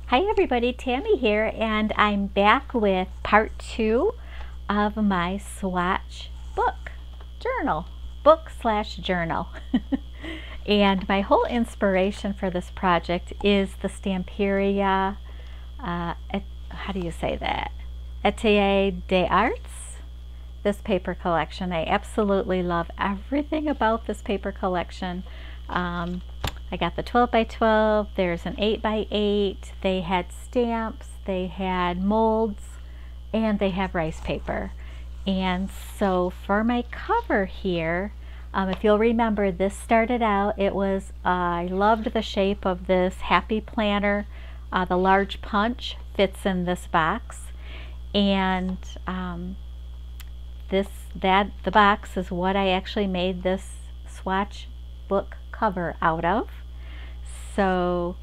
Hi everybody, Tammy here, and I'm back with part 2 of my swatch book/journal. And my whole inspiration for this project is the Stamperia, how do you say that? Atelier des Arts, this paper collection. I absolutely love everything about this paper collection. I got the 12 by 12, there's an 8 by 8, they had stamps, they had molds, and they have rice paper. And so for my cover here, if you'll remember, this started out, it was, I loved the shape of this happy planner. The large punch fits in this box. And the box is what I actually made this swatch book cover out of. So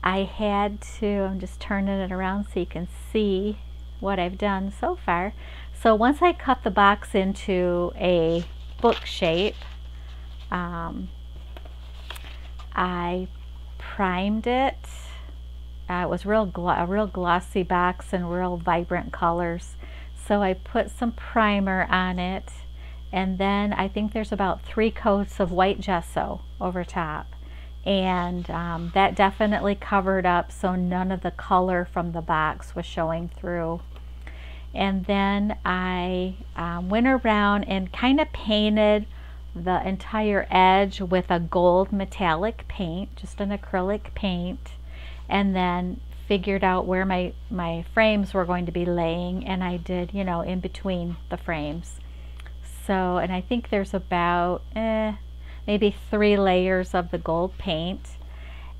I had to, I'm just turning it around so you can see what I've done so far. So once I cut the box into a book shape, I primed it. It was a real glossy box and real vibrant colors. So I put some primer on it, and then I think there's about 3 coats of white gesso over top. And that definitely covered up so none of the color from the box was showing through. And then I went around and kind of painted the entire edge with a gold metallic paint, just an acrylic paint, and then figured out where my frames were going to be laying, and I did, you know, in between the frames. So, and I think there's about maybe 3 layers of the gold paint,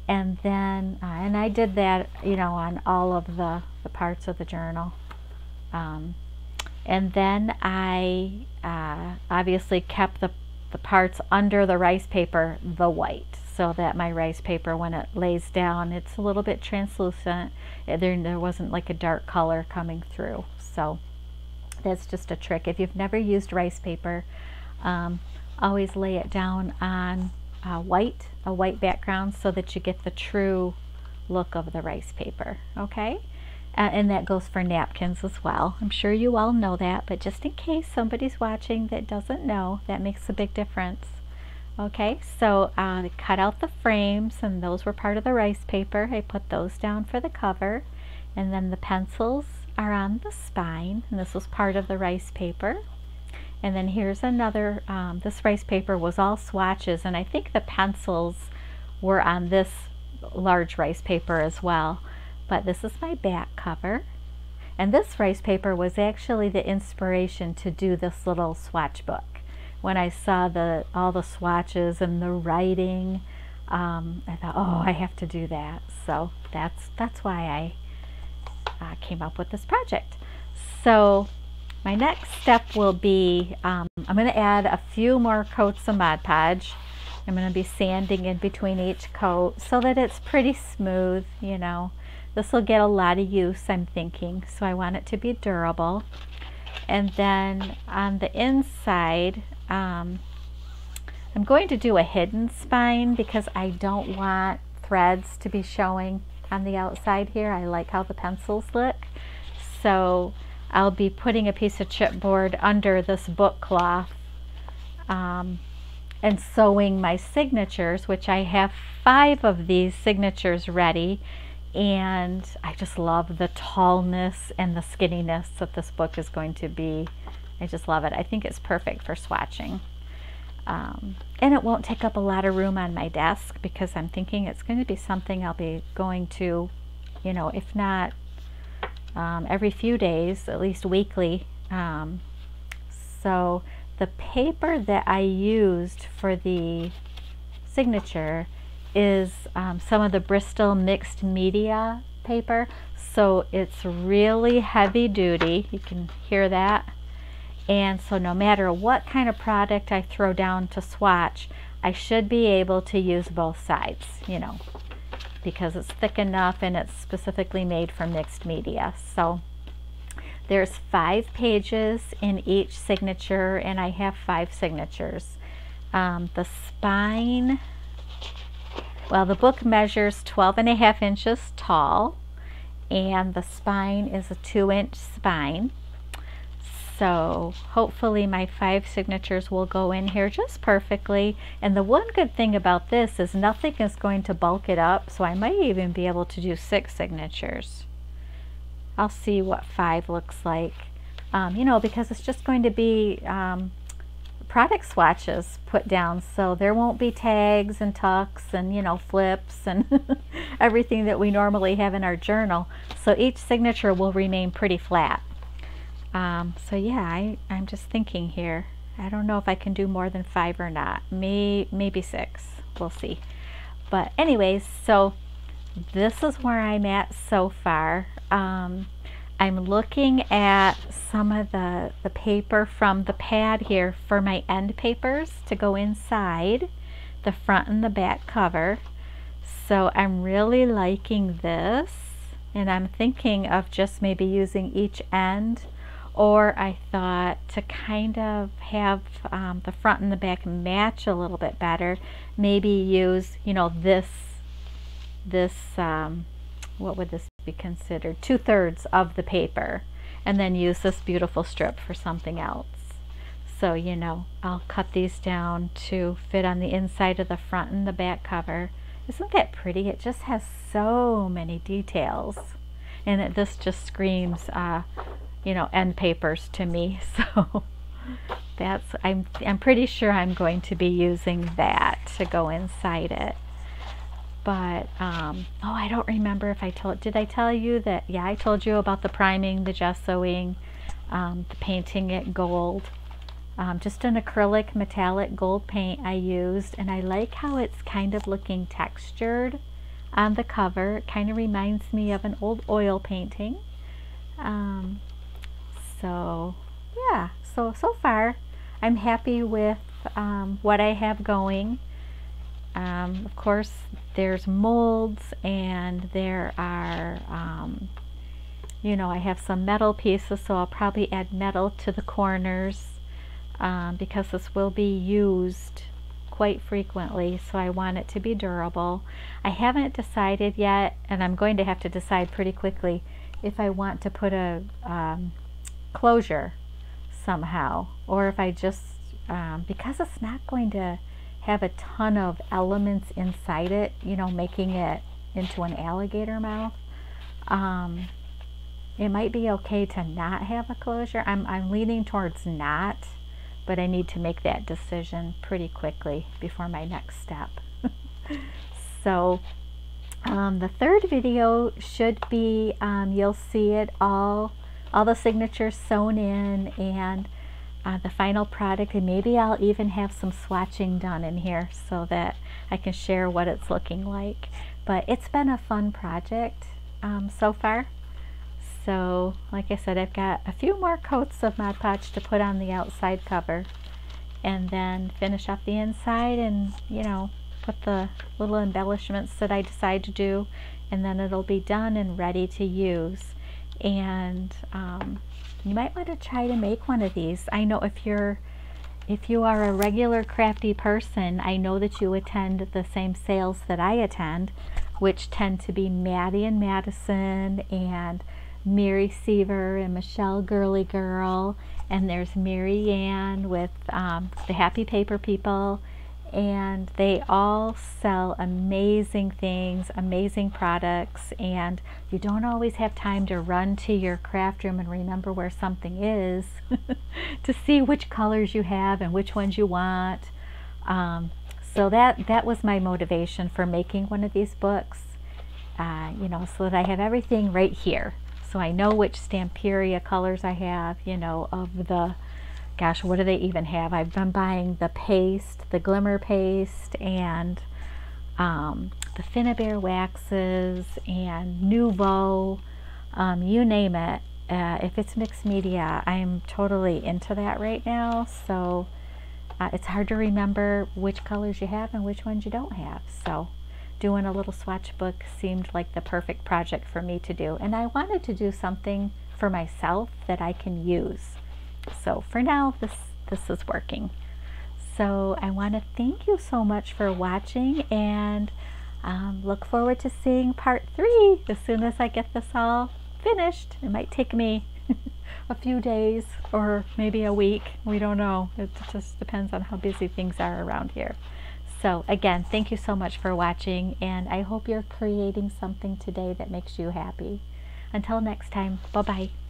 and then and I did that, you know, on all of the parts of the journal. And then I obviously kept the parts under the rice paper the white, so that my rice paper, when it lays down, it's a little bit translucent. There wasn't like a dark color coming through. So that's just a trick. If you've never used rice paper, always lay it down on a white background so that you get the true look of the rice paper, okay? And that goes for napkins as well. I'm sure you all know that, but just in case somebody's watching that doesn't know, that makes a big difference. Okay, so I cut out the frames, and those were part of the rice paper. I put those down for the cover, and then the pencils are on the spine, and this was part of the rice paper. And then here's another, this rice paper was all swatches, and I think the pencils were on this large rice paper as well. But this is my back cover, and this rice paper was actually the inspiration to do this little swatch book. When I saw all the swatches and the writing, I thought, oh, I have to do that. So that's why I came up with this project. So my next step will be, I'm going to add a few more coats of Mod Podge. I'm going to be sanding in between each coat so that it's pretty smooth, you know. This will get a lot of use, I'm thinking, so I want it to be durable. And then on the inside, I'm going to do a hidden spine because I don't want threads to be showing on the outside here. I like how the pencils look. So I'll be putting a piece of chipboard under this book cloth and sewing my signatures, which I have 5 of these signatures ready. And I just love the tallness and the skinniness that this book is going to be. I just love it. I think it's perfect for swatching. And it won't take up a lot of room on my desk because I'm thinking it's going to be something I'll be going to, you know, if not every few days, at least weekly. So the paper that I used for the signature is some of the Bristol mixed media paper, so it's really heavy duty. You can hear that. And so no matter what kind of product I throw down to swatch, I should be able to use both sides, you know, because it's thick enough and it's specifically made for mixed media. So there's 5 pages in each signature, and I have 5 signatures. The spine, well, the book measures 12.5 inches tall, and the spine is a 2-inch spine. So hopefully my 5 signatures will go in here just perfectly. And the one good thing about this is nothing is going to bulk it up, so I might even be able to do 6 signatures. I'll see what 5 looks like, you know, because it's just going to be product swatches put down, so there won't be tags and tucks and, you know, flips and everything that we normally have in our journal. So each signature will remain pretty flat. So yeah, I'm just thinking here. I don't know if I can do more than 5 or not. Maybe 6. We'll see. But anyways, so this is where I'm at so far. I'm looking at some of the paper from the pad here for my end papers to go inside the front and the back cover. So I'm really liking this, and I'm thinking of just maybe using each end, or I thought to kind of have the front and the back match a little bit better, maybe use, you know, this what would this be considered, 2/3 of the paper, and then use this beautiful strip for something else. So, you know, I'll cut these down to fit on the inside of the front and the back cover. Isn't that pretty? It just has so many details, and this just screams you know, end papers to me. So that's, I'm pretty sure I'm going to be using that to go inside it. But oh, I don't remember if I did I tell you that? Yeah, I told you about the priming, the gessoing, the painting it gold. Just an acrylic metallic gold paint I used, and I like how it's kind of looking textured on the cover. It kind of reminds me of an old oil painting. So yeah, so far I'm happy with what I have going. Of course, there's molds, and there are, you know, I have some metal pieces, so I'll probably add metal to the corners because this will be used quite frequently, so I want it to be durable. I haven't decided yet, and I'm going to have to decide pretty quickly if I want to put a closure somehow, or if I just, because it's not going to have a ton of elements inside it, you know, making it into an alligator mouth, it might be okay to not have a closure. I'm leaning towards not, but I need to make that decision pretty quickly before my next step. So the third video should be, you'll see it all the signatures sewn in, and the final product, and maybe I'll even have some swatching done in here so that I can share what it's looking like. But it's been a fun project so far. So like I said, I've got a few more coats of Mod Podge to put on the outside cover, and then finish up the inside, and, you know, put the little embellishments that I decide to do, and then it'll be done and ready to use. And you might want to try to make one of these. I know if you are a regular crafty person, I know that you attend the same sales that I attend, which tend to be Maddie and Madison and Mary Seaver and Michelle Girly Girl, and there's Mary Ann with the Happy Paper People, and they all sell amazing things, amazing products, and you don't always have time to run to your craft room and remember where something is to see which colors you have and which ones you want. So that was my motivation for making one of these books, you know, so that I have everything right here. So I know which Stamperia colors I have, you know, of the, gosh, what do they even have? I've been buying the paste, the glimmer paste, and the Finnabair waxes, and Nouveau, you name it. If it's mixed media, I'm totally into that right now. So it's hard to remember which colors you have and which ones you don't have. So doing a little swatch book seemed like the perfect project for me to do. And I wanted to do something for myself that I can use. So for now, this is working. So I want to thank you so much for watching, and look forward to seeing part 3 as soon as I get this all finished. It might take me a few days or maybe a week. We don't know. It just depends on how busy things are around here. So again, thank you so much for watching, and I hope you're creating something today that makes you happy. Until next time, bye-bye.